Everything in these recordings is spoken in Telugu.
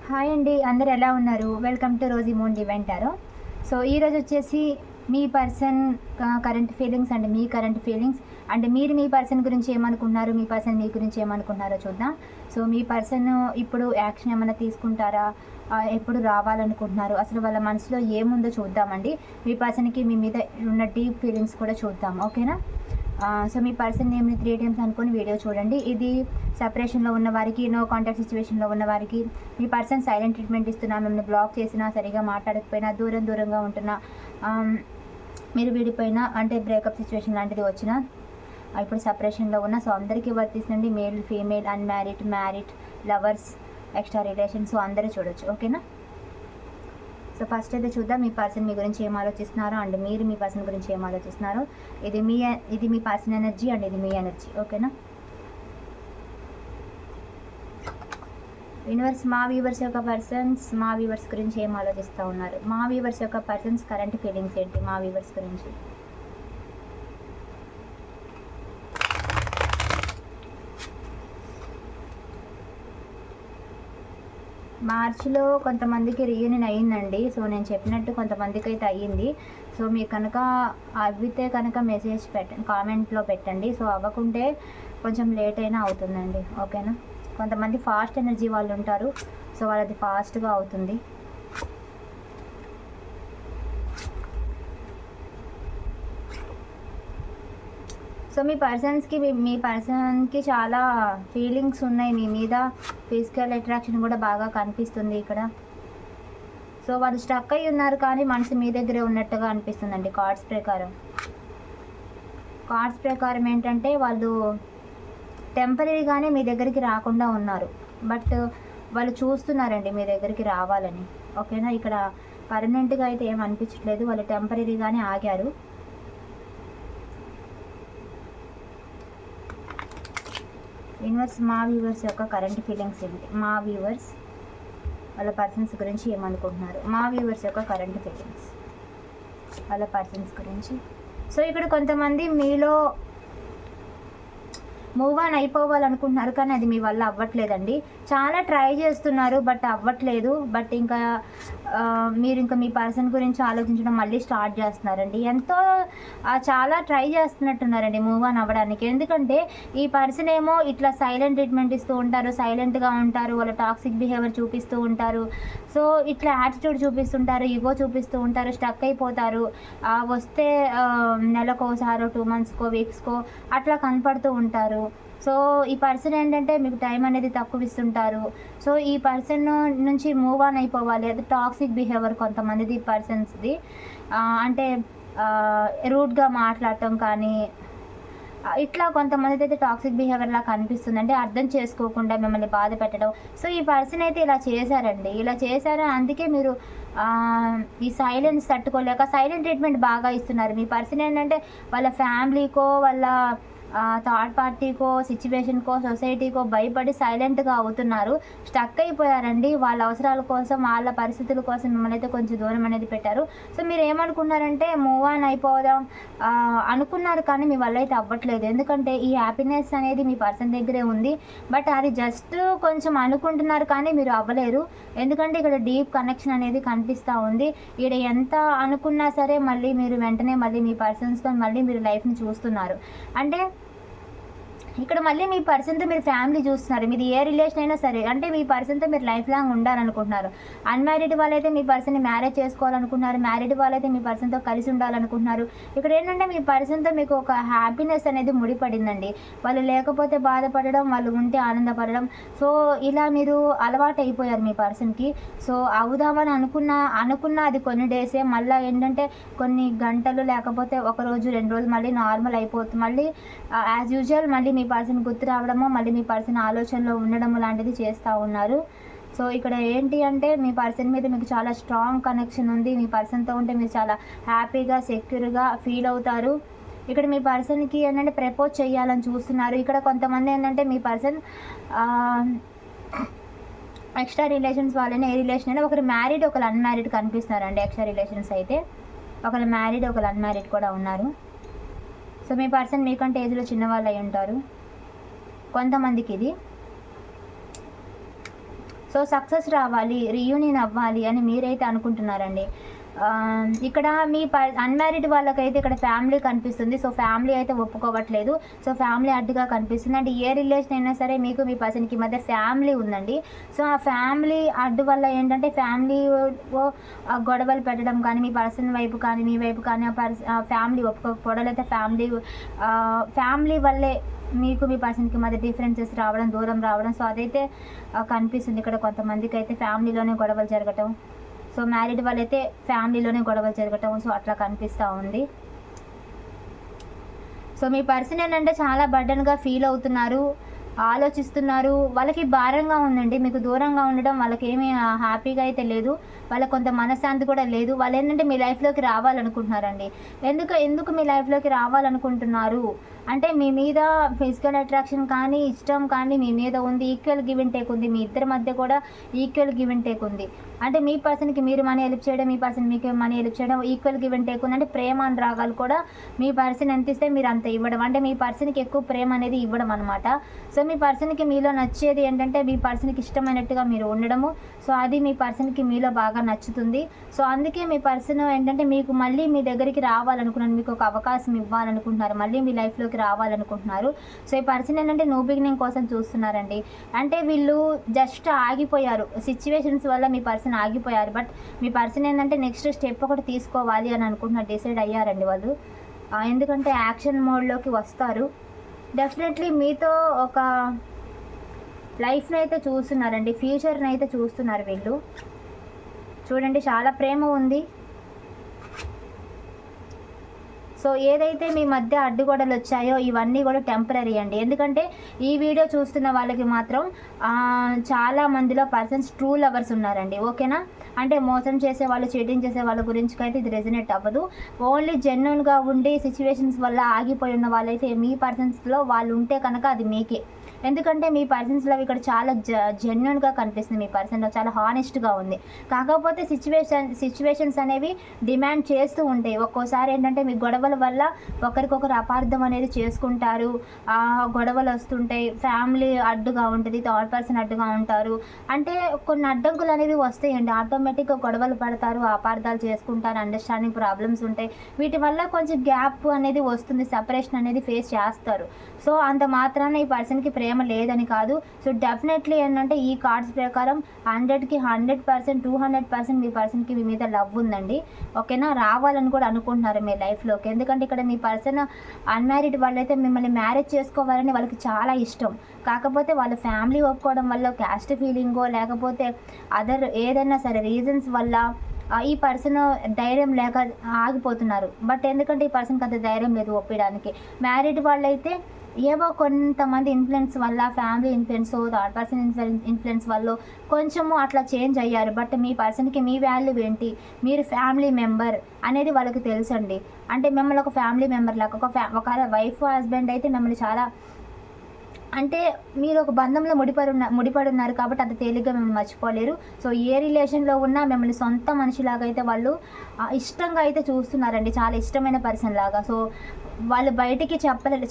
హాయ్ అండి, అందరు ఎలా ఉన్నారు? Welcome to Rosie Moon divine tarot. So ఈరోజు వచ్చేసి మీ పర్సన్ కరెంట్ ఫీలింగ్స్ అండ్ మీ కరెంట్ ఫీలింగ్స్ అండ్ మీరు మీ పర్సన్ గురించి ఏమనుకుంటున్నారు, మీ పర్సన్ మీ గురించి ఏమనుకుంటున్నారో చూద్దాం. సో మీ పర్సన్ ఇప్పుడు యాక్షన్ ఏమైనా తీసుకుంటారా, ఎప్పుడు రావాలనుకుంటున్నారు, అసలు వాళ్ళ మనసులో ఏముందో చూద్దామండి. మీ పర్సన్కి మీ మీద ఉన్న డీప్ ఫీలింగ్స్ కూడా చూద్దాం, ఓకేనా? సో మీ పర్సన్ నేమ్ని 3 టైమ్స్ అనుకొని వీడియో చూడండి. ఇది సెపరేషన్లో ఉన్న వారికి, నో కాంటాక్ట్ సిచ్యువేషన్లో ఉన్న వారికి, మీ పర్సన్ సైలెంట్ ట్రీట్మెంట్ ఇస్తున్నా, మిమ్మల్ని బ్లాక్ చేసినా, సరిగా మాట్లాడకపోయినా, దూరంగా ఉంటున్నా, మీరు విడిపోయినా, అంటే బ్రేకప్ సిచ్యువేషన్ లాంటిది వచ్చినా, ఇప్పుడు సెపరేషన్లో ఉన్న, సో అందరికీ వర్తిస్తుంది. Male, female, unmarried, married, lovers, extra relations, so అందరూ చూడొచ్చు, ఓకేనా? సో ఫస్ట్ అయితే చూద్దాం మీ పర్సన్ మీ గురించి ఏం ఆలోచిస్తున్నారో అండ్ మీరు మీ పర్సన్ గురించి ఏం ఆలోచిస్తున్నారో. ఇది మీ పర్సన్ ఎనర్జీ అండ్ ఇది మీ ఎనర్జీ, ఓకేనా? యూనివర్స్, మా వ్యూవర్స్ యొక్క పర్సన్స్ మా వ్యూవర్స్ గురించి ఏం ఆలోచిస్తూ ఉన్నారు? మా వ్యూవర్స్ యొక్క పర్సన్స్ కరెంట్ ఫీలింగ్స్ ఏంటి మా వ్యూవర్స్ గురించి? మార్చిలో కొంతమందికి రీయూనియన్ అయ్యిందండి. సో నేను చెప్పినట్టు కొంతమందికి అయితే అయ్యింది. సో మీకు కనుక అవితే కనుక మెసేజ్ పెట్టండి, కామెంట్లో పెట్టండి. సో అవ్వకుంటే కొంచెం లేట్ అయినా అవుతుందండి, ఓకేనా? కొంతమంది ఫాస్ట్ ఎనర్జీ వాళ్ళు ఉంటారు, సో వాళ్ళది ఫాస్ట్గా అవుతుంది. సో మీ పర్సన్కి చాలా ఫీలింగ్స్ ఉన్నాయి మీ మీద. ఫిజికల్ అట్రాక్షన్ కూడా బాగా కనిపిస్తుంది ఇక్కడ. సో వాళ్ళు స్టక్ అయి ఉన్నారు కానీ మనసు మీ దగ్గరే ఉన్నట్టుగా అనిపిస్తుందండి కార్డ్స్ ప్రకారం ఏంటంటే వాళ్ళు టెంపరీగానే మీ దగ్గరికి రాకుండా ఉన్నారు, బట్ వాళ్ళు చూస్తున్నారండి మీ దగ్గరికి రావాలని, ఓకేనా? ఇక్కడ పర్మనెంట్గా అయితే ఏం అనిపించట్లేదు, వాళ్ళు టెంపరీగానే ఆగారు. యూనివర్స్, మా వ్యూవర్స్ యొక్క కరెంట్ ఫీలింగ్స్ ఏంటి? మా వ్యూవర్స్ వాళ్ళ పర్సన్స్ గురించి ఏమనుకుంటున్నారు? మా వ్యూవర్స్ యొక్క కరెంట్ ఫీలింగ్స్ వాళ్ళ పర్సన్స్ గురించి. సో ఇక్కడ కొంతమంది మీలో మూవ్ ఆన్ అయిపోవాలనుకుంటున్నారు కానీ అది మీ వల్ల అవ్వట్లేదండి. చాలా ట్రై చేస్తున్నారు బట్ అవ్వట్లేదు. బట్ మీరు ఇంకా మీ పర్సన్ గురించి ఆలోచించడం మళ్ళీ స్టార్ట్ చేస్తున్నారండి. చాలా ట్రై చేస్తున్నట్టున్నారండి మూవ్ ఆన్ అవ్వడానికి. ఎందుకంటే ఈ పర్సన్ ఏమో ఇట్లా సైలెంట్ ట్రీట్మెంట్ ఇస్తూ ఉంటారు, సైలెంట్గా ఉంటారు, వాళ్ళ టాక్సిక్ బిహేవియర్ చూపిస్తూ ఉంటారు. సో ఇట్లా యాటిట్యూడ్ చూపిస్తుంటారు, ఈగో చూపిస్తూ ఉంటారు, స్టక్ అయిపోతారు. వస్తే నెలకోసారో 2 మంత్స్కో వీక్స్కో అట్లా కనపడుతూ ఉంటారు. సో ఈ పర్సన్ ఏంటంటే మీకు టైం అనేది తక్కువ ఇస్తుంటారు. సో ఈ పర్సన్ నుంచి మూవ్ ఆన్ అయిపోవాలి. అది టాక్సిక్ బిహేవియర్ కొంతమందిది పర్సన్స్ది, అంటే రూడ్గా మాట్లాడటం కానీ ఇట్లా కొంతమంది అయితే టాక్సిక్ బిహేవియర్లా కనిపిస్తుంది, అంటే అర్థం చేసుకోకుండా మిమ్మల్ని బాధ పెట్టడం. సో ఈ పర్సన్ అయితే ఇలా చేశారు, అందుకే మీరు ఈ సైలెన్స్ తట్టుకోలేక సైలెంట్ ట్రీట్మెంట్ బాగా ఇస్తున్నారు. మీ పర్సన్ ఏంటంటే వాళ్ళ ఫ్యామిలీకో, వాళ్ళ థర్డ్ పార్టీకో, సిచ్యువేషన్కో, సొసైటీకో భయపడి సైలెంట్గా అవుతున్నారు, స్టక్ అయిపోయారండి. వాళ్ళ అవసరాల కోసం, వాళ్ళ పరిస్థితుల కోసం మిమ్మల్ని అయితే కొంచెం దూరం అనేది పెట్టారు. సో మీరు ఏమనుకున్నారంటే మూవ్ ఆన్ అయిపోదాం అనుకున్నారు కానీ మీ వల్ల అయితే అవ్వట్లేదు. ఎందుకంటే ఈ హ్యాపీనెస్ అనేది మీ పర్సన్ దగ్గరే ఉంది, బట్ అది జస్ట్ కొంచెం అనుకుంటున్నారు కానీ మీరు అవ్వలేరు. ఎందుకంటే ఇక్కడ డీప్ కనెక్షన్ అనేది కనిపిస్తూ ఉంది. ఇక్కడ ఎంత అనుకున్నా సరే మళ్ళీ మీరు వెంటనే మళ్ళీ మీ పర్సన్స్తో మళ్ళీ మీరు లైఫ్ని చూస్తున్నారు. అంటే ఇక్కడ మళ్ళీ మీ పర్సన్తో మీరు ఫ్యామిలీ చూస్తున్నారు. మీది ఏ రిలేషన్ అయినా సరే, అంటే మీ పర్సన్తో మీరు లైఫ్ లాంగ్ ఉండాలనుకుంటున్నారు. అన్మ్యారీడ్ వాళ్ళైతే మీ పర్సన్ని మ్యారేజ్ చేసుకోవాలనుకుంటున్నారు, మ్యారీడ్ వాళ్ళైతే మీ పర్సన్తో కలిసి ఉండాలనుకుంటున్నారు. ఇక్కడ ఏంటంటే మీ పర్సన్తో మీకు ఒక హ్యాపీనెస్ అనేది ముడిపడిందండి. వాళ్ళు లేకపోతే బాధపడడం, వాళ్ళు ఉంటే ఆనందపడడం. సో ఇలా మీరు అలవాటు అయిపోయారు మీ పర్సన్కి. సో అవుదామని అనుకున్న అది కొన్ని డేసే, మళ్ళీ ఏంటంటే కొన్ని గంటలు లేకపోతే 1 రోజు 2 రోజులు మళ్ళీ నార్మల్ అయిపోతుంది. మళ్ళీ యాజ్ యూజువల్ మళ్ళీ మీ పర్సన్ గుర్తు రావడము, మళ్ళీ మీ పర్సన్ ఆలోచనలో ఉండడము లాంటిది చేస్తూ ఉన్నారు. సో ఇక్కడ ఏంటి అంటే మీ పర్సన్ మీద మీకు చాలా స్ట్రాంగ్ కనెక్షన్ ఉంది. మీ పర్సన్తో ఉంటే మీరు చాలా హ్యాపీగా, సెక్యూర్గా ఫీల్ అవుతారు. ఇక్కడ మీ పర్సన్కి ఏంటంటే ప్రపోజ్ చేయాలని చూస్తున్నారు. ఇక్కడ కొంతమంది ఏంటంటే మీ పర్సన్ ఎక్స్ట్రా రిలేషన్స్ వాళ్ళని, ఏ రిలేషన్ అయినా ఒకరు మ్యారీడ్ ఒకరు అన్మ్యారీడ్ కనిపిస్తున్నారండి. ఎక్స్ట్రా రిలేషన్స్ అయితే ఒకరు మ్యారీడ్ ఒకరు అన్మ్యారీడ్ కూడా ఉన్నారు. సో మీ పర్సన్ మీకంటే ఏజ్లో చిన్నవాళ్ళు అయి ఉంటారు కొంతమందికి ఇది. సో సో సక్సెస్ రావాలి, రీయూనియన్ అవ్వాలి అని మీరైతే అనుకుంటున్నారండి. ఇక్కడ మీ అన్మ్యారీడ్ వాళ్ళకైతే ఇక్కడ ఫ్యామిలీ కనిపిస్తుంది. సో ఫ్యామిలీ అయితే ఒప్పుకోవట్లేదు. సో ఫ్యామిలీ అడ్డుగా కనిపిస్తుంది. అంటే ఏ రిలేషన్ అయినా సరే మీకు మీ పర్సన్కి మధ్య ఫ్యామిలీ ఉందండి. సో ఆ ఫ్యామిలీ అడ్డు వల్ల ఏంటంటే ఫ్యామిలీ గొడవలు పెట్టడం కానీ, మీ పర్సన్ వైపు కానీ మీ వైపు కానీ ఫ్యామిలీ ఒప్పుకోకపోవడం, లేదా ఫ్యామిలీ వల్లే మీకు మీ పర్సన్కి మధ్య డిఫరెన్సెస్ రావడం, దూరం రావడం. సో అదైతే కనిపిస్తుంది ఇక్కడ. కొంతమందికి అయితే ఫ్యామిలీలోనే గొడవలు జరగటం, సో మ్యారీడ్ వాళ్ళైతే ఫ్యామిలీలోనే గొడవలు జరగటం, సో అట్లా కనిపిస్తూ ఉంది. సో మీ పర్సన్ ఏంటంటే చాలా బర్డన్గా ఫీల్ అవుతున్నారు, ఆలోచిస్తున్నారు. వాళ్ళకి భారంగా ఉందండి, మీకు దూరంగా ఉండడం వాళ్ళకి ఏమీ హ్యాపీగా అయితే లేదు. వాళ్ళకి కొంత మనశ్శాంతి కూడా లేదు. వాళ్ళు ఏంటంటే మీ లైఫ్లోకి రావాలనుకుంటున్నారండి. ఎందుకు మీ లైఫ్లోకి రావాలనుకుంటున్నారు అంటే మీ మీద ఫిజికల్ అట్రాక్షన్ కానీ, ఇష్టం కానీ మీ మీద ఉంది. ఈక్వల్ గివ్ అండ్ టేక్ ఉంది. మీ ఇద్దరి మధ్య కూడా ఈక్వల్ గివ్ అండ్ టేక్ ఉంది. అంటే మీ పర్సన్కి మీరు మనీ హెల్ప్ చేయడం, మీ పర్సన్ మీకు మనీ హెల్ప్ చేయడం, ఈక్వల్ గివ్ అండ్ టేక్ ఉంది. అంటే ప్రేమ అనురాగాలు కూడా మీ పర్సన్ ఎంత ఇస్తే మీరు అంత ఇవ్వడం, అంటే మీ పర్సన్కి ఎక్కువ ప్రేమ అనేది ఇవ్వడం అనమాట. సో మీ పర్సన్కి మీలో నచ్చేది ఏంటంటే మీ పర్సన్కి ఇష్టమైనట్టుగా మీరు ఉండడము. సో అది మీ పర్సన్కి మీలో బాగా నచ్చుతుంది. సో అందుకే మీ పర్సన్ ఏంటంటే మీకు మళ్ళీ మీ దగ్గరికి రావాలనుకున్నారు, మీకు ఒక అవకాశం ఇవ్వాలనుకుంటున్నారు, మళ్ళీ మీ లైఫ్లోకి రావాలనుకుంటున్నారు. సో ఈ పర్సన్ ఏంటంటే న్యూ బిగినింగ్ కోసం చూస్తున్నారండి. అంటే వీళ్ళు జస్ట్ ఆగిపోయారు, సిచ్యువేషన్స్ వల్ల మీ పర్సన్ ఆగిపోయారు. బట్ మీ పర్సన్ ఏంటంటే నెక్స్ట్ స్టెప్ ఒకటి తీసుకోవాలి అని అనుకుంటున్నారు, డిసైడ్ అయ్యారండి వాళ్ళు. ఎందుకంటే యాక్షన్ మోడ్లోకి వస్తారు. డెఫినెట్లీ మీతో ఒక లైఫ్ని అయితే చూస్తున్నారండి, ఫ్యూచర్ని అయితే చూస్తున్నారు వీళ్ళు. చూడండి చాలా ప్రేమ ఉంది. సో ఏదైతే మీ మధ్య అడ్డుగోడలు వచ్చాయో ఇవన్నీ కూడా టెంపరీ అండి. ఎందుకంటే ఈ వీడియో చూస్తున్న వాళ్ళకి మాత్రం చాలా మందిలో పర్సన్స్ ట్రూ లవర్స్ ఉన్నారండి. ఓకేనా, అంటే మోసం చేసే వాళ్ళు, చీటింగ్ చేసే వాళ్ళ గురించి అయితే ఇది రెజనేట్ అవ్వదు. ఓన్లీ జెన్యున్గా ఉండి సిచ్యువేషన్స్ వల్ల ఆగిపోయి ఉన్న వాళ్ళైతే మీ పర్సన్స్లో వాళ్ళు ఉంటే కనుక అది మీకే. ఎందుకంటే మీ పర్సన్స్లో ఇక్కడ చాలా జెన్యున్గా కనిపిస్తుంది, మీ పర్సన్లో చాలా హానెస్ట్గా ఉంది. కాకపోతే సిచ్యువేషన్స్ అనేవి డిమాండ్ చేస్తూ ఉంటాయి. ఒక్కోసారి ఏంటంటే మీ గొడవల వల్ల ఒకరికొకరు అపార్థం అనేది చేసుకుంటారు, గొడవలు వస్తుంటాయి, ఫ్యామిలీ అడ్డుగా ఉంటుంది, థర్డ్ పర్సన్ అడ్డుగా ఉంటారు. అంటే కొన్ని అడ్డంకులు అనేవి వస్తాయండి. ఆటోమేటిక్గా గొడవలు పడతారు, అపార్థాలు చేసుకుంటారు, అండర్స్టాండింగ్ ప్రాబ్లమ్స్ ఉంటాయి. వీటి వల్ల కొంచెం గ్యాప్ అనేది వస్తుంది, సెపరేషన్ అనేది ఫేస్ చేస్తారు. సో అంత మాత్రాన ఈ పర్సన్కి ప్రేమ లేదని కాదు. సో డెఫినెట్లీ ఏంటంటే ఈ కార్డ్స్ ప్రకారం 100కి 100%, 200% మీ పర్సన్కి మీ మీద లవ్ ఉందండి. ఓకేనా, రావాలని కూడా అనుకుంటున్నారు మీ లైఫ్లోకి. ఎందుకంటే ఇక్కడ మీ పర్సన్ అన్మ్యారీడ్ వాళ్ళైతే మిమ్మల్ని మ్యారేజ్ చేసుకోవాలని వాళ్ళకి చాలా ఇష్టం. కాకపోతే వాళ్ళ ఫ్యామిలీ ఒప్పుకోవడం వల్ల, క్యాస్ట్ ఫీలింగో లేకపోతే అదర్ ఏదైనా సరే రీజన్స్ వల్ల ఈ పర్సన్ ధైర్యం లేక ఆగిపోతున్నారు. బట్ ఎందుకంటే ఈ పర్సన్కి అంత ధైర్యం లేదు ఒప్పడానికి. మ్యారీడ్ వాళ్ళైతే ఏవో కొంతమంది ఇన్ఫ్లుయెన్స్ వల్ల, family influence, third person influence వల్ల కొంచెము అట్లా చేంజ్ అయ్యారు. బట్ మీ పర్సన్కి మీ వాల్యూ ఏంటి, మీరు ఫ్యామిలీ మెంబర్ అనేది వాళ్ళకి తెలుసండి. అంటే మిమ్మల్ని ఒక ఫ్యామిలీ మెంబర్ లాగా, ఒక వైఫ్ హస్బెండ్ అయితే మిమ్మల్ని చాలా, అంటే మీరు ఒక బంధంలో ముడిపడి ఉన్నారు కాబట్టి అంత తేలిగ్గా మిమ్మల్ని మర్చిపోలేరు. సో ఏ రిలేషన్లో ఉన్నా మిమ్మల్ని సొంత మనిషిలాగా అయితే వాళ్ళు ఇష్టంగా అయితే చూస్తున్నారండి, చాలా ఇష్టమైన పర్సన్ లాగా. సో వాళ్ళు బయటికి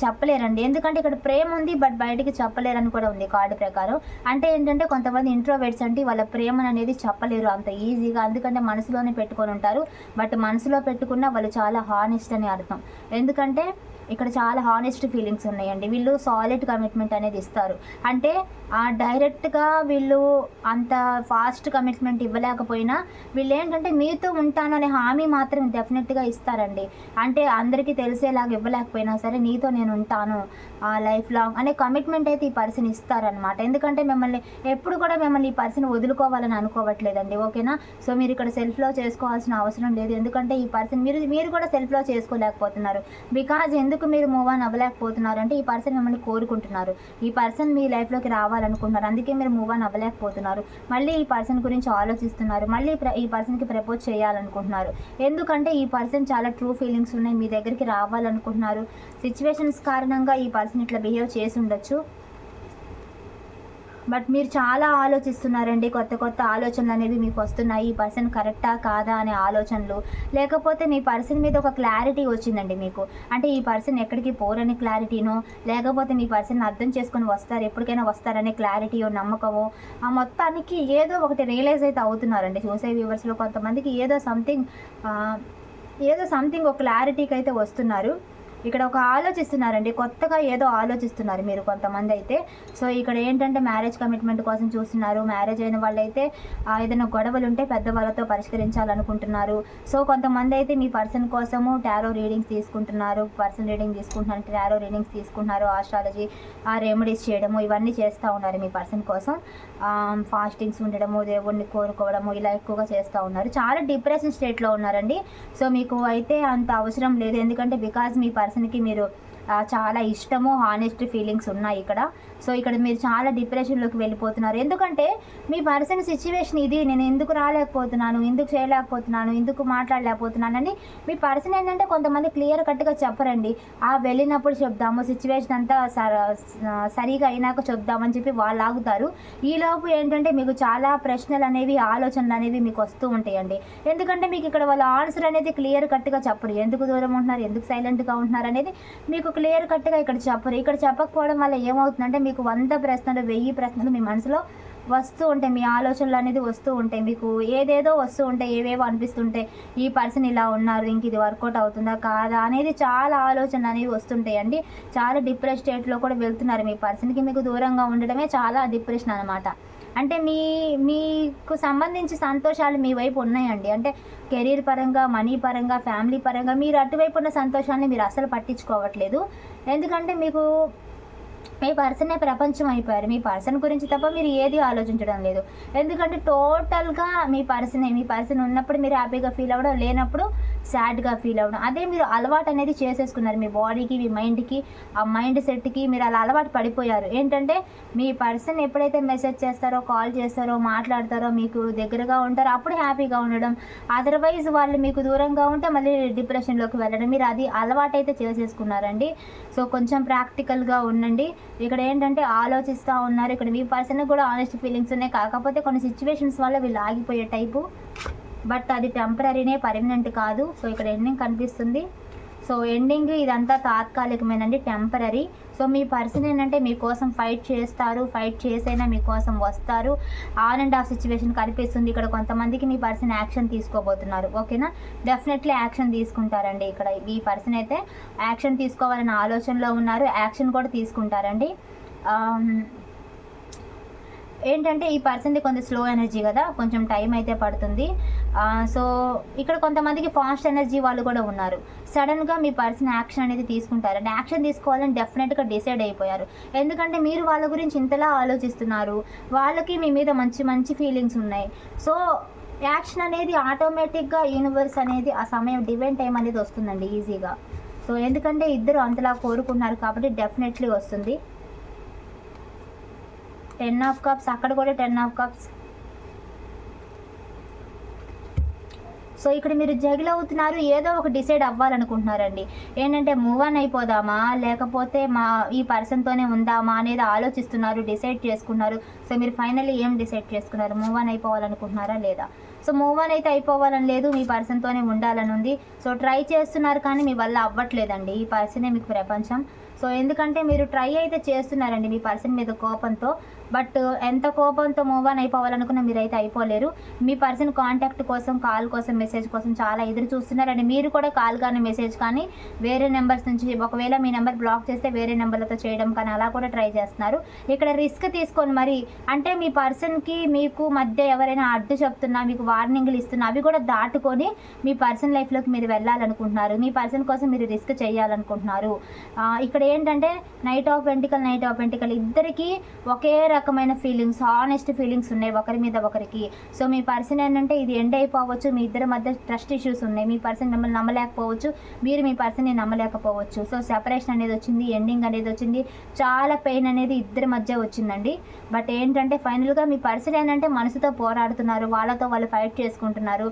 చెప్పలేరండి. ఎందుకంటే ఇక్కడ ప్రేమ ఉంది, బట్ బయటికి చెప్పలేరని కూడా ఉంది కార్డు ప్రకారం. అంటే ఏంటంటే కొంతమంది ఇంట్రోవర్ట్స్ అంటే వాళ్ళ ప్రేమను అనేది చెప్పలేరు అంత ఈజీగా, ఎందుకంటే మనసులోనే పెట్టుకొని ఉంటారు. బట్ మనసులో పెట్టుకున్న వాళ్ళు చాలా హానెస్ట్ అని అర్థం. ఎందుకంటే ఇక్కడ చాలా హానెస్ట్ ఫీలింగ్స్ ఉన్నాయండి. వీళ్ళు సాలిడ్ కమిట్మెంట్ అనేది ఇస్తారు. అంటే డైరెక్ట్గా వీళ్ళు అంత ఫాస్ట్ కమిట్మెంట్ ఇవ్వలేకపోయినా వీళ్ళు ఏంటంటే మీతో ఉంటాను అనే హామీ మాత్రం డెఫినెట్గా ఇస్తారండి. అంటే అందరికీ తెలిసేలాగా ఇవ్వలేకపోయినా సరే నీతో నేను ఉంటాను లైఫ్ లాంగ్ అనే కమిట్మెంట్ అయితే ఈ పర్సన్ ఇస్తారనమాట. ఎందుకంటే మిమ్మల్ని ఎప్పుడు కూడా మిమ్మల్ని ఈ పర్సన్ వదులుకోవాలని అనుకోవట్లేదండి. ఓకేనా, సో మీరు ఇక్కడ సెల్ఫ్ లవ్ చేసుకోవాల్సిన అవసరం లేదు. ఎందుకంటే ఈ పర్సన్ మీరు కూడా సెల్ఫ్ లవ్ చేసుకోలేకపోతున్నారు. బికాజ్ ఎందుకు మీరు మూవ్ ఆన్ అవ్వలేకపోతున్నారు అంటే ఈ పర్సన్ మిమ్మల్ని కోరుకుంటున్నారు, ఈ పర్సన్ మీ లైఫ్లోకి రావాలనుకుంటున్నారు, అందుకే మీరు మూవ్ ఆన్ అవ్వలేకపోతున్నారు. మళ్ళీ ఈ పర్సన్ గురించి ఆలోచిస్తున్నారు, మళ్ళీ ఈ పర్సన్కి ప్రపోజ్ చేయాలనుకుంటున్నారు. ఎందుకంటే ఈ పర్సన్ చాలా ట్రూ ఫీలింగ్స్ ఉన్నాయి, మీ దగ్గరికి రావాలనుకుంటున్నారు. సిచ్యువేషన్స్ కారణంగా ఈ పర్సన్ ఇట్లా బిహేవ్ చేసి ఉండొచ్చు. బట్ మీరు చాలా ఆలోచిస్తున్నారండి. కొత్త కొత్త ఆలోచనలు అనేవి మీకు వస్తున్నాయి. ఈ పర్సన్ కరెక్టా కాదా అనే ఆలోచనలు, లేకపోతే మీ పర్సన్ మీద ఒక క్లారిటీ వచ్చిందండి మీకు. అంటే ఈ పర్సన్ ఎక్కడికి పోరని క్లారిటీనో, లేకపోతే మీ పర్సన్ అర్థం చేసుకొని వస్తారు, ఎప్పటికైనా వస్తారనే క్లారిటీయో, నమ్మకమో, ఆ మొత్తానికి ఏదో ఒకటి రియలైజ్ అయితే అవుతున్నారండి. చూసే వ్యూవర్స్లో కొంతమందికి ఏదో సంథింగ్ ఒక క్లారిటీకి అయితే వస్తున్నారు. ఇక్కడ ఒక ఆలోచిస్తున్నారండి, కొత్తగా ఏదో ఆలోచిస్తున్నారు మీరు కొంతమంది అయితే. సో ఇక్కడ ఏంటంటే మ్యారేజ్ కమిట్మెంట్ కోసం చూస్తున్నారు. మ్యారేజ్ అయిన వాళ్ళైతే ఏదైనా గొడవలు ఉంటే పెద్దవాళ్ళతో పరిష్కరించాలనుకుంటున్నారు. సో కొంతమంది అయితే మీ పర్సన్ కోసము టారో రీడింగ్స్ తీసుకుంటున్నారు, పర్సన్ రీడింగ్ తీసుకుంటున్నారు, టారో రీడింగ్స్ తీసుకుంటున్నారు, ఆస్ట్రాలజీ రెమెడీస్ చేయడము ఇవన్నీ చేస్తూ ఉన్నారు మీ పర్సన్ కోసం. ఫాస్టింగ్స్ ఉండడము, దేవుడిని కోరుకోవడము ఇలా ఎక్కువగా చేస్తూ ఉన్నారు. చాలా డిప్రెషన్ స్టేట్లో ఉన్నారండి. సో మీకు అయితే అంత అవసరం లేదు, ఎందుకంటే బికాజ్ మీ పర్సన్కి మీరు చాలా ఇష్టము, హానెస్ట్ ఫీలింగ్స్ ఉన్నాయి ఇక్కడ. సో ఇక్కడ మీరు చాలా డిప్రెషన్లోకి వెళ్ళిపోతున్నారు. ఎందుకంటే మీ పర్సన్ సిచ్యువేషన్ ఇది, నేను ఎందుకు రాలేకపోతున్నాను, ఎందుకు చేయలేకపోతున్నాను, ఎందుకు మాట్లాడలేకపోతున్నాను అని మీ పర్సన్ ఏంటంటే కొంతమంది క్లియర్ కట్గా చెప్పరండి. వెళ్ళినప్పుడు చెప్దాము, సిచ్యువేషన్ అంతా సరిగా అయినాక చెప్దామని చెప్పి వాళ్ళు ఆగుతారు. ఈలోపు ఏంటంటే మీకు చాలా ప్రశ్నలు అనేవి, ఆలోచనలు అనేవి మీకు వస్తూ ఉంటాయండి. ఎందుకంటే మీకు ఇక్కడ వాళ్ళ ఆన్సర్ అనేది క్లియర్ కట్గా చెప్పరు. ఎందుకు దూరం ఉంటున్నారు, ఎందుకు సైలెంట్గా ఉంటున్నారు అనేది మీకు క్లియర్ కట్గా ఇక్కడ చెప్పరు. ఇక్కడ చెప్పకపోవడం వల్ల ఏమవుతుందంటే మీకు 100 ప్రశ్నలు 1000 ప్రశ్నలు మీ మనసులో వస్తూ ఉంటాయి, మీ ఆలోచనలు అనేది వస్తూ ఉంటాయి, మీకు ఏదేదో వస్తూ ఉంటాయి, ఏవేవో అనిపిస్తుంటాయి. ఈ పర్సన్ ఇలా ఉన్నారు, ఇంక ఇది వర్కౌట్ అవుతుందా కాదా అనేది చాలా ఆలోచనలు అనేవి వస్తుంటాయండి. చాలా డిప్రెస్ స్టేట్లో కూడా వెళ్తున్నారు. మీ పర్సన్కి మీకు దూరంగా ఉండడమే చాలా డిప్రెషన్ అనమాట. అంటే మీకు సంబంధించి సంతోషాలు మీ వైపు ఉన్నాయండి. అంటే కెరీర్ పరంగా, మనీ పరంగా, ఫ్యామిలీ పరంగా మీరు అటువైపు ఉన్న సంతోషాన్ని మీరు అసలు పట్టించుకోవట్లేదు. ఎందుకంటే మీకు మీ పర్సనే ప్రపంచం అయిపోయారు. మీ పర్సన్ గురించి తప్ప మీరు ఏది ఆలోచించడం లేదు. ఎందుకంటే టోటల్గా మీ పర్సన్ ఉన్నప్పుడు మీరు హ్యాపీగా ఫీల్ అవ్వడం, లేనప్పుడు సాడ్గా ఫీల్ అవ్వడం. అదే మీరు అలవాటు అనేది చేసేసుకున్నారు. మీ బాడీకి, మీ మైండ్కి, ఆ మైండ్ సెట్కి మీరు అలా అలవాటు పడిపోయారు. ఏంటంటే మీ పర్సన్ ఎప్పుడైతే మెసేజ్ చేస్తారో, కాల్ చేస్తారో, మాట్లాడతారో, మీకు దగ్గరగా ఉంటారో అప్పుడు హ్యాపీగా ఉండడం. అదర్వైజ్ వాళ్ళు మీకు దూరంగా ఉంటే మళ్ళీ డిప్రెషన్లోకి వెళ్ళడం. మీరు అది అలవాటు అయితే చేసేసుకున్నారండి. సో కొంచెం ప్రాక్టికల్గా ఉండండి. ఇక్కడ ఏంటంటే ఆలోచిస్తూ ఉన్నారు. ఇక్కడ మీ పర్సన్కి కూడా ఆనెస్ట్ ఫీలింగ్స్ ఉన్నాయి, కాకపోతే కొన్ని సిచ్యువేషన్స్ వల్ల వీళ్ళు ఆగిపోయే టైపు. బట్ అది టెంపరీనే, పర్మనెంట్ కాదు. సో ఇక్కడ ఎండింగ్ కనిపిస్తుంది. సో ఎండింగ్ ఇదంతా తాత్కాలికమేనండి, టెంపరీ. సో మీ పర్సన్ ఏంటంటే మీకోసం ఫైట్ చేస్తారు, ఫైట్ చేసైనా మీకోసం వస్తారు. ఆన్ అండ్ ఆఫ్ సిచ్యువేషన్ కనిపిస్తుంది. ఇక్కడ కొంతమందికి మీ పర్సన్ యాక్షన్ తీసుకోబోతున్నారు. ఓకేనా, డెఫినెట్లీ యాక్షన్ తీసుకుంటారండి. ఇక్కడ ఈ పర్సన్ అయితే యాక్షన్ తీసుకోవాలన్న ఆలోచనలో ఉన్నారు, యాక్షన్ కూడా తీసుకుంటారండి. ఏంటంటే ఈ పర్సన్ది కొంచెం స్లో ఎనర్జీ కదా, కొంచెం టైం అయితే పడుతుంది. సో ఇక్కడ కొంతమందికి ఫాస్ట్ ఎనర్జీ వాళ్ళు కూడా ఉన్నారు. సడన్గా మీ పర్సన్ యాక్షన్ అనేది తీసుకుంటారండి. యాక్షన్ తీసుకోవాలని డెఫినెట్గా డిసైడ్ అయిపోయారు. ఎందుకంటే మీరు వాళ్ళ గురించి ఇంతలా ఆలోచిస్తున్నారు, వాళ్ళకి మీ మీద మంచి మంచి ఫీలింగ్స్ ఉన్నాయి. సో యాక్షన్ అనేది ఆటోమేటిక్గా యూనివర్స్ అనేది ఆ సమయం డివైన్ టైం అనేది వస్తుందండి ఈజీగా. సో ఎందుకంటే ఇద్దరు అంతలా కోరుకున్నారు కాబట్టి డెఫినెట్లీ వస్తుంది. 10 ఆఫ్ కప్స్, అక్కడ కూడా 10 ఆఫ్ కప్స్. సో ఇక్కడ మీరు జగిల్ అవుతున్నారు, ఏదో ఒక డిసైడ్ అవ్వాలనుకుంటున్నారండి. ఏంటంటే మూవ్ ఆన్ అయిపోదామా, లేకపోతే ఈ పర్సన్తోనే ఉందామా అనేది ఆలోచిస్తున్నారు, డిసైడ్ చేసుకున్నారు. సో మీరు ఫైనల్లీ ఏం డిసైడ్ చేసుకున్నారు, మూవ్ ఆన్ అయిపోవాలనుకుంటున్నారా లేదా? సో మూవ్ ఆన్ అయితే అయిపోవాలని లేదు, మీ పర్సన్తోనే ఉండాలని ఉంది. సో ట్రై చేస్తున్నారు కానీ మీ వల్ల అవ్వట్లేదండి. ఈ పర్సనే మీకు ప్రపంచం. సో ఎందుకంటే మీరు ట్రై అయితే చేస్తున్నారండి మీ పర్సన్ మీద కోపంతో. బట్ ఎంత కోపంతో మూవ్ ఆన్ అయిపోవాలనుకున్నా మీరైతే అయిపోలేరు. మీ పర్సన్ కాంటాక్ట్ కోసం, కాల్ కోసం, మెసేజ్ కోసం చాలా ఎదురు చూస్తున్నారండి. మీరు కూడా కాల్ కానీ, మెసేజ్ కానీ వేరే నెంబర్స్ నుంచి, ఒకవేళ మీ నెంబర్ బ్లాక్ చేస్తే వేరే నెంబర్లతో చేయడం కానీ అలా కూడా ట్రై చేస్తున్నారు. ఇక్కడ రిస్క్ తీసుకొని మరి, అంటే మీ పర్సన్కి మీకు మధ్య ఎవరైనా అడ్డు చెప్తున్నా, మీకు వార్నింగ్లు ఇస్తున్నా, అవి కూడా దాటుకొని మీ పర్సన్ లైఫ్లోకి మీరు వెళ్ళాలనుకుంటున్నారు. మీ పర్సన్ కోసం మీరు రిస్క్ చేయాలనుకుంటున్నారు. ఇక్కడ ఏంటంటే నైట్ ఆఫ్ పెంటికల్ ఇద్దరికి ఒకే రకమైన ఫీలింగ్స్, హానెస్ట్ ఫీలింగ్స్ ఉన్నాయి ఒకరి మీద ఒకరికి. సో మీ పర్సన్ ఏంటంటే ఇది ఎండ్ అయిపోవచ్చు, మీ ఇద్దరి మధ్య ట్రస్ట్ ఇష్యూస్ ఉన్నాయి. మీ పర్సన్ మిమ్మల్ని నమ్మలేకపోవచ్చు, మీరు మీ పర్సన్ని నమ్మలేకపోవచ్చు. సో సెపరేషన్ అనేది వచ్చింది, ఎండింగ్ అనేది వచ్చింది, చాలా పెయిన్ అనేది ఇద్దరి మధ్య వచ్చిందండి. బట్ ఏంటంటే ఫైనల్గా మీ పర్సన్ ఏంటంటే మనసుతో పోరాడుతున్నారు, వాళ్ళతో వాళ్ళు ఫైట్ చేసుకుంటున్నారు.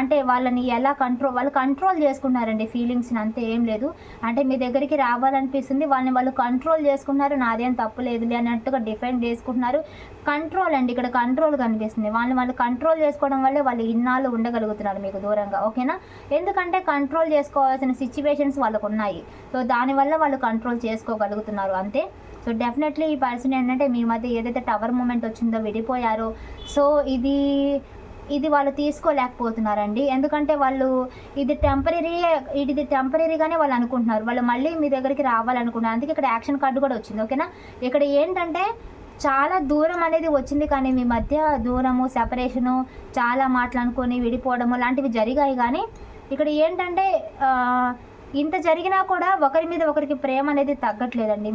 అంటే వాళ్ళని ఎలా వాళ్ళు కంట్రోల్ చేసుకున్నారండి ఫీలింగ్స్ని, అంతే ఏం లేదు. అంటే మీ దగ్గరికి రావాలనిపిస్తుంది, వాళ్ళు కంట్రోల్ చేసుకున్నారు, నాదేం తప్పు లేదులే అన్నట్టుగా డిఫెండ్ చేసుకుంటున్నారు. కంట్రోల్ అండి, ఇక్కడ కంట్రోల్ కనిపిస్తుంది. వాళ్ళు కంట్రోల్ చేసుకోవడం వల్లే వాళ్ళు ఇన్నాళ్ళు ఉండగలుగుతున్నారు మీకు దూరంగా, ఓకేనా. ఎందుకంటే కంట్రోల్ చేసుకోవాల్సిన సిచ్యువేషన్స్ వాళ్ళకు ఉన్నాయి. సో దానివల్ల వాళ్ళు కంట్రోల్ చేసుకోగలుగుతున్నారు అంతే. సో డెఫినెట్లీ ఈ పర్సన్ ఏంటంటే మీ మధ్య ఏదైతే టవర్ మూమెంట్ వచ్చిందో, విడిపోయారో, సో ఇది వాళ్ళు తీసుకోలేకపోతున్నారండి. ఎందుకంటే వాళ్ళు ఇది టెంపరీగానే వాళ్ళు అనుకుంటున్నారు. వాళ్ళు మళ్ళీ మీ దగ్గరికి రావాలనుకుంటున్నారు. అందుకే ఇక్కడ యాక్షన్ కార్డు కూడా వచ్చింది, ఓకేనా. ఇక్కడ ఏంటంటే చాలా దూరం అనేది వచ్చింది, కానీ మీ మధ్య దూరము, సెపరేషను, చాలా మాటలు విడిపోవడము లాంటివి జరిగాయి. కానీ ఇక్కడ ఏంటంటే ఇంత జరిగినా కూడా ఒకరి మీద ఒకరికి ప్రేమ అనేది తగ్గట్లేదండి.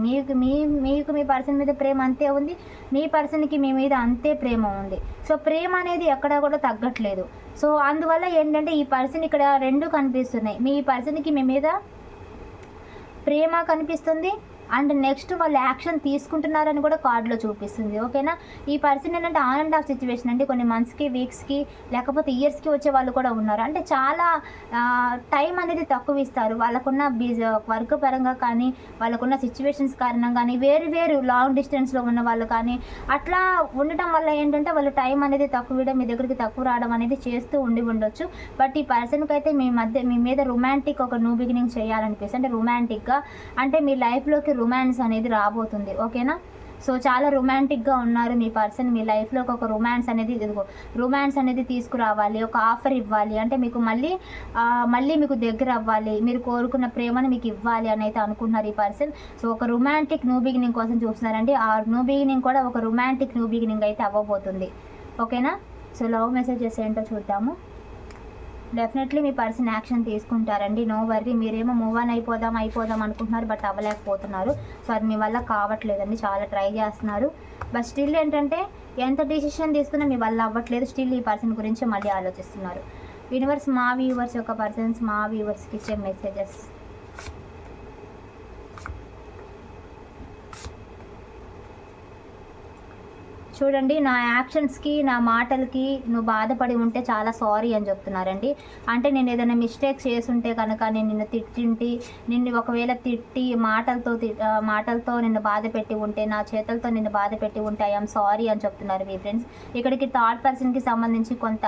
మీకు మీ పర్సన్ మీద ప్రేమ అంతే ఉంది, మీ పర్సన్కి మీ మీద అంతే ప్రేమ ఉంది. సో ప్రేమ అనేది ఎక్కడా కూడా తగ్గట్లేదు. సో అందువల్ల ఏంటంటే ఈ పర్సన్ ఇక్కడ రెండు కనిపిస్తున్నాయి. మీ పర్సన్కి మీ మీద ప్రేమ కనిపిస్తుంది, అండ్ నెక్స్ట్ వాళ్ళు యాక్షన్ తీసుకుంటున్నారని కూడా కార్డులో చూపిస్తుంది, ఓకేనా. ఈ పర్సన్ ఏంటంటే ఆన్ అండ్ ఆఫ్ సిచ్యువేషన్ అండి. కొన్ని మంత్స్కి, వీక్స్కి, లేకపోతే ఇయర్స్కి వచ్చే వాళ్ళు కూడా ఉన్నారు. అంటే చాలా టైం అనేది తక్కువ ఇస్తారు. వాళ్ళకున్న వర్క్ పరంగా కానీ, వాళ్ళకున్న సిచ్యువేషన్స్ కారణంగా కానీ, వేరు లాంగ్ డిస్టెన్స్లో ఉన్న వాళ్ళు కానీ, అట్లా ఉండటం వల్ల ఏంటంటే వాళ్ళు టైం అనేది తక్కువ ఇవ్వడం, మీ దగ్గరికి తక్కువ రావడం అనేది చేస్తూ ఉండొచ్చు. బట్ ఈ పర్సన్కి అయితే మీ మీద రొమాంటిక్ ఒక న్యూ బిగినింగ్ చేయాలనిపిస్తుంది. అంటే రొమాంటిక్గా, అంటే మీ లైఫ్లోకి రొమాన్స్ అనేది రాబోతుంది, ఓకేనా. సో చాలా రొమాంటిక్గా ఉన్నారు మీ పర్సన్. మీ లైఫ్లోకి ఒక రొమాన్స్ అనేది తీసుకురావాలి, ఒక ఆఫర్ ఇవ్వాలి. అంటే మీకు మళ్ళీ మీకు దగ్గర అవ్వాలి, మీరు కోరుకున్న ప్రేమను మీకు ఇవ్వాలి అని అయితే అనుకుంటున్నారు ఈ పర్సన్. సో ఒక రొమాంటిక్ న్యూ బిగినింగ్ కోసం చూస్తున్నారండి. ఆ న్యూ బిగినింగ్ కూడా ఒక రొమాంటిక్ న్యూ బిగినింగ్ అయితే అవ్వబోతుంది, ఓకేనా. సో లవ్ మెసేజెస్ ఏంటో చూద్దాము. డెఫినెట్లీ మీ పర్సన్ యాక్షన్ తీసుకుంటారండి, నో వర్రీ. మీరేమో మూవ్ ఆన్ అయిపోదాం అనుకుంటున్నారు, బట్ అవ్వలేకపోతున్నారు. సో అది మీ వల్ల కావట్లేదండి, చాలా ట్రై చేస్తున్నారు. బట్ స్టిల్ ఏంటంటే ఎంత డిసిషన్ తీసుకున్నా మీ వల్ల అవ్వట్లేదు. స్టిల్ ఈ పర్సన్ గురించి మళ్ళీ ఆలోచిస్తున్నారు. యూనివర్స్ మా వ్యూవర్స్ యొక్క పర్సన్స్ మా వ్యూవర్స్కి ఇచ్చే మెసేజెస్. చూడండి, నా యాక్షన్స్కి, నా మాటలకి నువ్వు బాధపడి ఉంటే చాలా సారీ అని చెప్తున్నారండి. అంటే నేను ఏదైనా మిస్టేక్స్ చేసుంటే కనుక, నేను నిన్ను ఒకవేళ తిట్టి మాటలతో నిన్ను బాధ పెట్టి ఉంటే, నా చేతులతో నిన్ను బాధ పెట్టి ఉంటే ఐఎమ్ సారీ అని చెప్తున్నారు మీ ఫ్రెండ్స్. ఇక్కడికి థర్డ్ పర్సన్కి సంబంధించి కొంత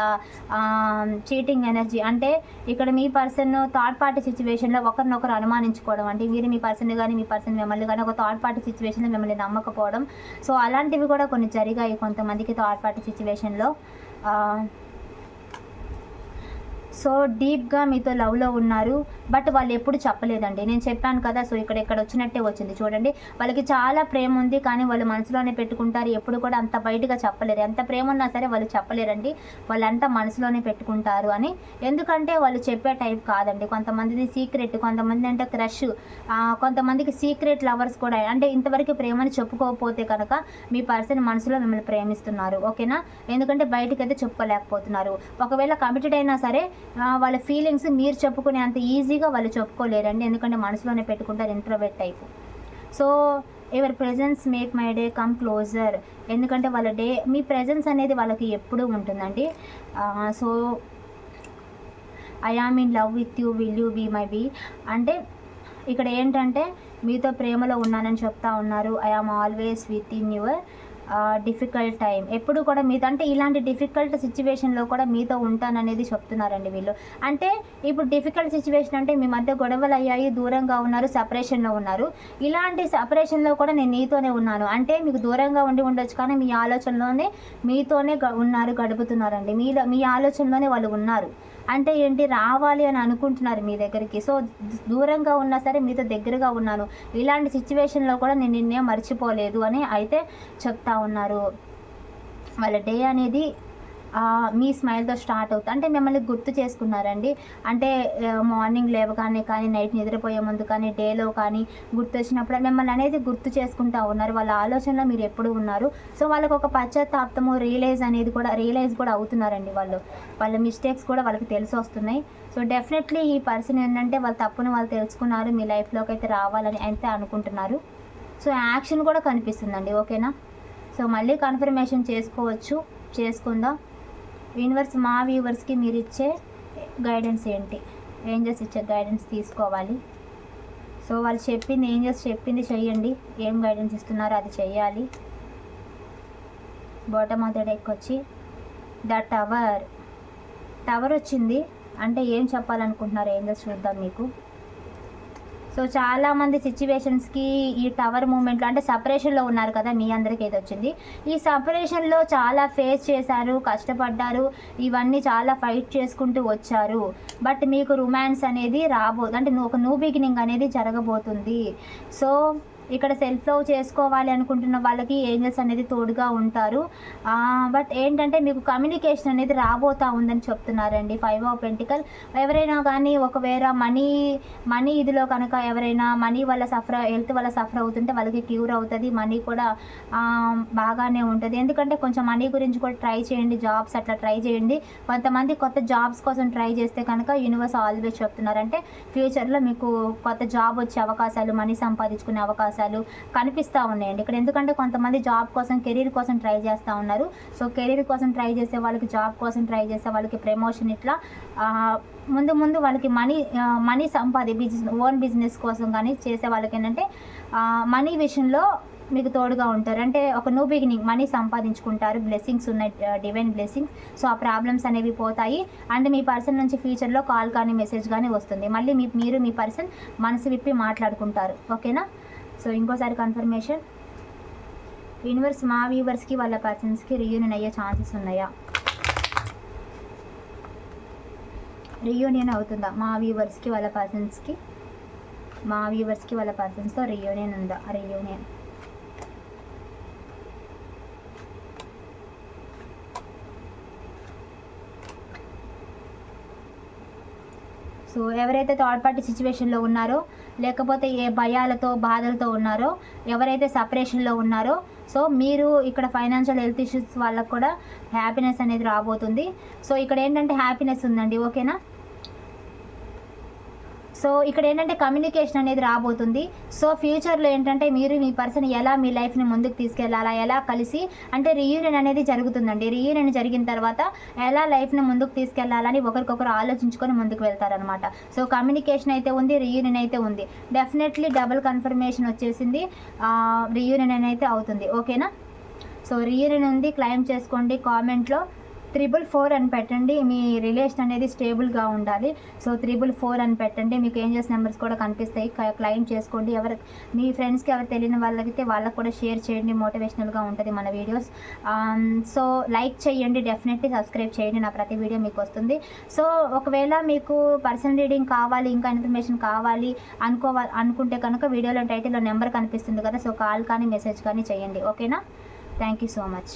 చీటింగ్ ఎనర్జీ. అంటే ఇక్కడ మీ పర్సన్ థర్డ్ పార్టీ సిచ్యువేషన్లో ఒకరినొకరు అనుమానించుకోవడం, అంటే మీరు మీ పర్సన్ కానీ, మీ పర్సన్ మిమ్మల్ని కానీ ఒక థర్డ్ పార్టీ సిచ్యువేషన్లో మిమ్మల్ని నమ్మకపోవడం. సో అలాంటివి కూడా కొన్ని జరిగాయి కొంతమందికి థర్డ్ పార్టీ సిచ్యువేషన్లో. సో డీప్గా మీతో లవ్లో ఉన్నారు, బట్ వాళ్ళు ఎప్పుడు చెప్పలేదండి. నేను చెప్పాను కదా, సో ఇక్కడ వచ్చినట్టే వచ్చింది. చూడండి, వాళ్ళకి చాలా ప్రేమ ఉంది, కానీ వాళ్ళు మనసులోనే పెట్టుకుంటారు. ఎప్పుడు కూడా అంత బయటగా చెప్పలేరు. ఎంత ప్రేమ ఉన్నా సరే వాళ్ళు చెప్పలేరండి, వాళ్ళంతా మనసులోనే పెట్టుకుంటారు అని. ఎందుకంటే వాళ్ళు చెప్పే టైప్ కాదండి. కొంతమందిది సీక్రెట్, కొంతమంది అంటే క్రష్, కొంతమందికి సీక్రెట్ లవర్స్ కూడా. అంటే ఇంతవరకు ప్రేమని చెప్పుకోకపోతే కనుక మీ పర్సన్ మనసులో మిమ్మల్ని ప్రేమిస్తున్నారు, ఓకేనా. ఎందుకంటే బయటకైతే చెప్పుకోలేకపోతున్నారు. ఒకవేళ కమిటెడ్ అయినా సరే వాళ్ళ ఫీలింగ్స్ మీరు చెప్పుకునే అంత ఈజీగా వాళ్ళు చెప్పుకోలేరండి. ఎందుకంటే మనసులోనే పెట్టుకుంటారు, introvert type. So your presence make my day come closer. ఎందుకంటే వాళ్ళ మీ ప్రెజెన్స్ అనేది వాళ్ళకి ఎప్పుడూ ఉంటుందండి. So I am in love with you, will you be my be. అంటే ఇక్కడ ఏంటంటే మీతో ప్రేమలో ఉన్నానని చెప్తా ఉన్నారు. I am always with in your difficult time. ఎప్పుడు కూడా మీతో, అంటే ఇలాంటి డిఫికల్ట్ సిచ్యువేషన్లో కూడా మీతో ఉంటాననేది చెప్తున్నారండి వీళ్ళు. అంటే ఇప్పుడు డిఫికల్ట్ సిచ్యువేషన్ అంటే మీ మధ్య గొడవలు అయ్యాయి, దూరంగా ఉన్నారు, సపరేషన్లో ఉన్నారు. ఇలాంటి సపరేషన్లో కూడా నేను నీతోనే ఉన్నాను. అంటే మీకు దూరంగా ఉండొచ్చు, కానీ మీ ఆలోచనలోనే మీతోనే గడుపుతున్నారండి. మీ ఆలోచనలోనే వాళ్ళు ఉన్నారు. అంటే ఏంటి, రావాలి అని అనుకుంటున్నారు మీ దగ్గరికి. సో దూరంగా ఉన్నా సరే మీతో దగ్గరగా ఉన్నాను, ఇలాంటి సిచ్యువేషన్లో కూడా నేను నిన్నే మర్చిపోలేదు అని అయితే చెప్తా ఉన్నారు. వాళ్ళ డే అనేది మీ స్మైల్తో స్టార్ట్ అవుతుంది. అంటే మిమ్మల్ని గుర్తు చేసుకున్నారండి. అంటే మార్నింగ్ లేవగానే కానీ, నైట్ నిద్రపోయే ముందు కానీ, డేలో కానీ గుర్తు వచ్చినప్పుడు మిమ్మల్ని అనేది గుర్తు చేసుకుంటూ ఉన్నారు. వాళ్ళ ఆలోచనలో మీరు ఎప్పుడు ఉన్నారు. సో వాళ్ళకి ఒక పశ్చాత్తాపము, రియలైజ్ కూడా అవుతున్నారండి. వాళ్ళ మిస్టేక్స్ కూడా వాళ్ళకి తెలిసి వస్తున్నాయి. సో డెఫినెట్లీ ఈ పర్సన్ ఏంటంటే వాళ్ళ తప్పును వాళ్ళు తెలుసుకున్నారు, మీ లైఫ్లోకి అయితే రావాలని అయితే అనుకుంటున్నారు. సో యాక్షన్ కూడా కనిపిస్తుందండి, ఓకేనా. సో మళ్ళీ కన్ఫర్మేషన్ చేసుకుందాం. యూనివర్స్ మా వ్యూవర్స్కి మీరు ఇచ్చే గైడెన్స్ ఏంటి? ఏంజల్స్ ఇచ్చే గైడెన్స్ తీసుకోవాలి. సో వాళ్ళు చెప్పింది, ఏంజల్స్ చెప్పింది చెయ్యండి. ఏం గైడెన్స్ ఇస్తున్నారో అది చెయ్యాలి. బాటమ్ ఆఫ్ ద డెక్ వచ్చి ద టవర్ వచ్చింది. అంటే ఏం చెప్పాలనుకుంటున్నారు ఏంజల్స్ చూద్దాం మీకు. సో చాలామంది సిచ్యువేషన్స్కి ఈ టవర్ మూమెంట్లో అంటే సపరేషన్లో ఉన్నారు కదా, మీ అందరికీ ఏది వచ్చింది. ఈ సపరేషన్లో చాలా ఫేస్ చేశారు, కష్టపడ్డారు, ఇవన్నీ చాలా ఫైట్ చేసుకుంటూ వచ్చారు. బట్ మీకు రొమాన్స్ అనేది అంటే ఒక న్యూ బిగినింగ్ అనేది జరగబోతుంది. సో ఇక్కడ సెల్ఫ్ లవ్ చేసుకోవాలి అనుకుంటున్న వాళ్ళకి ఏంజల్స్ అనేది తోడుగా ఉంటారు. బట్ ఏంటంటే మీకు కమ్యూనికేషన్ అనేది రాబోతా ఉందని చెప్తున్నారండి. 5 ఆఫ్ పెంటికల్. ఎవరైనా కానీ ఒకవేళ మనీ ఇదిలో కనుక ఎవరైనా మనీ వల్ల హెల్త్ వల్ల సఫర్ అవుతుంటే వాళ్ళకి క్యూర్ అవుతుంది. మనీ కూడా బాగానే ఉంటుంది. ఎందుకంటే కొంచెం మనీ గురించి కూడా ట్రై చేయండి. జాబ్స్ అట్లా ట్రై చేయండి. కొంతమంది కొత్త జాబ్స్ కోసం ట్రై చేస్తే కనుక యూనివర్స్ ఆల్వేస్ చెప్తున్నారంటే ఫ్యూచర్లో మీకు కొత్త జాబ్ వచ్చే అవకాశాలు, మనీ సంపాదించుకునే అవకాశాలు కనిపిస్తూ ఉన్నాయండి ఇక్కడ. ఎందుకంటే కొంతమంది జాబ్ కోసం, కెరీర్ కోసం ట్రై చేస్తూ ఉన్నారు. సో కెరీర్ కోసం ట్రై చేసే వాళ్ళకి, జాబ్ కోసం ట్రై చేసే వాళ్ళకి ప్రమోషన్, ఇట్లా ముందు వాళ్ళకి మనీ ఓన్ బిజినెస్ కోసం కానీ చేసే వాళ్ళకి ఏంటంటే మనీ విషయంలో మీకు తోడుగా ఉంటారు. అంటే ఒక న్యూ బిగినింగ్, మనీ సంపాదించుకుంటారు. బ్లెస్సింగ్స్ ఉన్నాయి, డివైన్ బ్లెస్సింగ్స్. సో ఆ ప్రాబ్లమ్స్ అనేవి పోతాయి. అండ్ మీ పర్సన్ నుంచి ఫ్యూచర్లో కాల్ కానీ మెసేజ్ కానీ వస్తుంది. మళ్ళీ మీరు మీ పర్సన్ మనసు విప్పి మాట్లాడుకుంటారు. ఓకేనా? సో ఇంకోసారి కన్ఫర్మేషన్. యూనివర్స్ మా వ్యూవర్స్కి వాళ్ళ పర్సన్స్కి రీయూనియన్ అయ్యే ఛాన్సెస్ ఉన్నాయా? రీయూనియన్ అవుతుందా మా వ్యూవర్స్కి వాళ్ళ పర్సన్స్తో రీయూనియన్ ఉందా? రీయూనియన్. సో ఎవరైతే థర్డ్ పార్టీ సిచ్యువేషన్లో ఉన్నారో, లేకపోతే ఏ భయాలతో, బాధలతో ఉన్నారో, ఎవరైతే సపరేషన్లో ఉన్నారో, సో మీరు ఇక్కడ ఫైనాన్షియల్ హెల్త్ ఇష్యూస్ వాళ్ళకు కూడా హ్యాపీనెస్ అనేది రాబోతుంది. సో ఇక్కడ ఏంటంటే హ్యాపీనెస్ ఉందండి. ఓకేనా? సో ఇక్కడ ఏంటంటే కమ్యూనికేషన్ అనేది రాబోతుంది. సో ఫ్యూచర్లో ఏంటంటే మీరు మీ పర్సన్ ఎలా మీ లైఫ్ని ముందుకు తీసుకెళ్ళాలా, ఎలా కలిసి అంటే రీయూనియన్ అనేది జరుగుతుందండి. రీయూనియన్ జరిగిన తర్వాత ఎలా లైఫ్ని ముందుకు తీసుకెళ్లాలని ఒకరికొకరు ఆలోచించుకొని ముందుకు వెళ్తారనమాట. సో కమ్యూనికేషన్ అయితే ఉంది, రీయూనియన్ అయితే ఉంది. డెఫినెట్లీ డబుల్ కన్ఫర్మేషన్ వచ్చేసింది. రీయూనియన్ అయితే అవుతుంది. ఓకేనా? సో రీయూనియన్ ఉంది, క్లైమ్ చేసుకోండి. కామెంట్లో 444 అని పెట్టండి. మీ రిలేషన్ అనేది స్టేబుల్గా ఉండాలి. సో 444 అని పెట్టండి. మీకు ఏంజల్స్ నెంబర్స్ కూడా కనిపిస్తాయి. క్లైమ్ చేసుకోండి. మీ ఫ్రెండ్స్కి ఎవరు తెలియని వాళ్ళకైతే వాళ్ళకు కూడా షేర్ చేయండి. మోటివేషనల్గా ఉంటుంది మన వీడియోస్. సో లైక్ చేయండి, డెఫినెట్లీ సబ్స్క్రైబ్ చేయండి. నా ప్రతి వీడియో మీకు వస్తుంది. సో ఒకవేళ మీకు పర్సనల్ రీడింగ్ కావాలి, ఇంకా ఇన్ఫర్మేషన్ కావాలి అనుకుంటే కనుక వీడియోలో టైటిల్లో నెంబర్ కనిపిస్తుంది కదా, సో కాల్ కానీ మెసేజ్ కానీ చేయండి. ఓకేనా? Thank you so much.